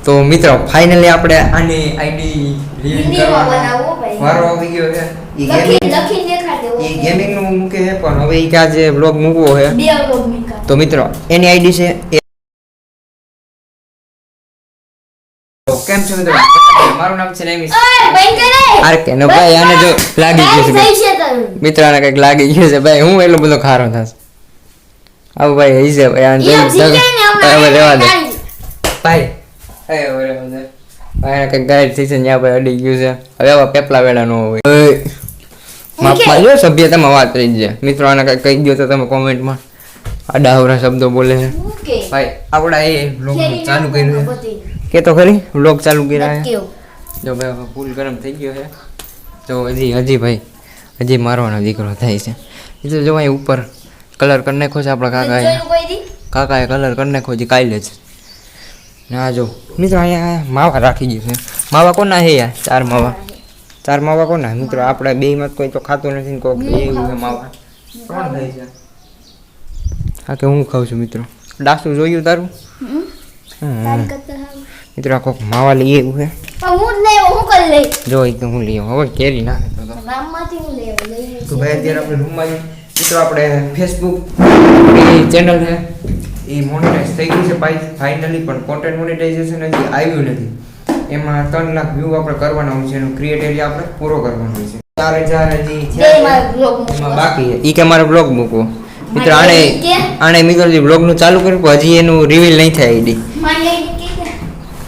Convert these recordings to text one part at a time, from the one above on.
તો મિત્રો ફાઇનલી આપણે આની આઈડી રિવીલ કરવાનો વારો આવી ગયો છે. ઈ ગેમિંગ નું મૂકે છે પણ હવે ઈ ક્યાં જે બ્લોગ મૂકવો છે તો મિત્રો એની આઈડી છે તો કેમ છો મિત્રો મારું નામ છે નેમિસ આર કે નો ભાઈ આને જો લાગી ગયું છે મિત્રો આને કઈક લાગી ગયું છે ભાઈ હું એટલો બધો ખારો થાસ આવ ભાઈ હઈ છે ભાઈ આને હવે રહેવા દે ભાઈ એ ઓરે મને ભાઈ કઈક ગાઈડ થઈ છે ન્યા ભાઈ અડી ગયું છે હવે આવા પેપલા વેડા નો હોય માપમાં જો સભ્યતામાં વાત રહી જાય મિત્રો આને કઈ કહી ગયો તો તમે કોમેન્ટમાં આડાવરા શબ્દો બોલે છે ભાઈ આપડા એ બ્લોગ ચાલુ કર્યું છે કે તો ખરી બ્લોગ ચાલુ કર્યા છે જો ભાઈ ફૂલ ગરમ થઈ ગયો છે તો હજી ભાઈ હજી મારવાનો દીકરો થાય છે એ તો જો અહીં ઉપર કલર કરી નાખો છે આપણા કાકાએ કલર કરી નાખો છે કાલે જ ના જો મિત્રો અહીંયા માવા રાખી ગયું છે માવા કોના હે યાર ચાર માવા કોના મિત્રો આપણે બે માં કોઈ તો ખાતું નથી ને કોઈ એવું છે માવા કોણ થાય છે હા કે હું ખાઉં છું મિત્રો ડાસુ જોયું તારું મિત્રો આ કોક માવા લઈએ એવું છે જો એ તો હું લઈ આવું હવે કેરી નાખે તો ભાઈ અત્યારે આપણે રૂમમાં મિત્રો આપણે ફેસબુક ચેનલ છે એ મોનેટાઈઝ થઈ ગઈ છે ફાઇનલી પણ કોન્ટેન્ટ મોનેટાઇઝેશન હજી આવ્યું નથી એમાં 3 લાખ વ્યૂ આપણે કરવાના હોય છે એનો ક્રિએટેરિયા આપણે પૂરો કરવાનો હોય છે 4000 હજી એમાં બાકી છે ઈ કે મારે બ્લોગ મૂકવો મિત્રો આને મિત્રો જે બ્લોગ નું ચાલુ કર્યું પણ હજી એનું રિવીલ નહીં થાય આઈડી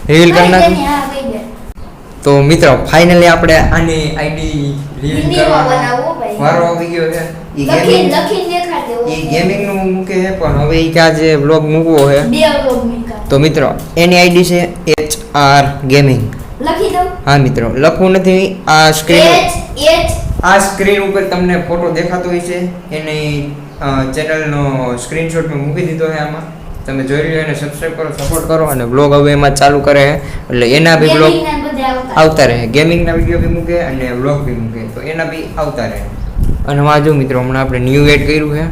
રિવીલ કરી નાખું તો મિત્રો ફાઇનલી આપણે આની આઈડી રિવીલ કરવાનો વારો આવી ગયો છે ઈ ગેમિંગ નું મૂકે છે પણ હવે ઈ ક્યાં જે બ્લોગ મૂકવો છે તો મિત્રો એની આઈડી છે HR ગેમિંગ લખી દઉં હા મિત્રો લખવું નથી આ સ્ક્રીન ઉપર તમને ફોટો દેખાતો હોય છે એની ચેનલનો સ્ક્રીનશોટ મેં મૂકી દીધો છે આમાં તમે જોઈ લો અને સબસ્ક્રાઇબ કરો સપોર્ટ કરો અને બ્લોગ હવે એમાં ચાલુ કરે એટલે એના બી બ્લોગ આવતા રહે ગેમિંગના વિડીયો બી મૂકે અને બ્લોગ બી મૂકે તો એના બી આવતા રહે અને વાંચો મિત્રો હમણાં આપણે ન્યૂ એડ કર્યું છે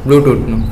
બ્લૂટૂથનું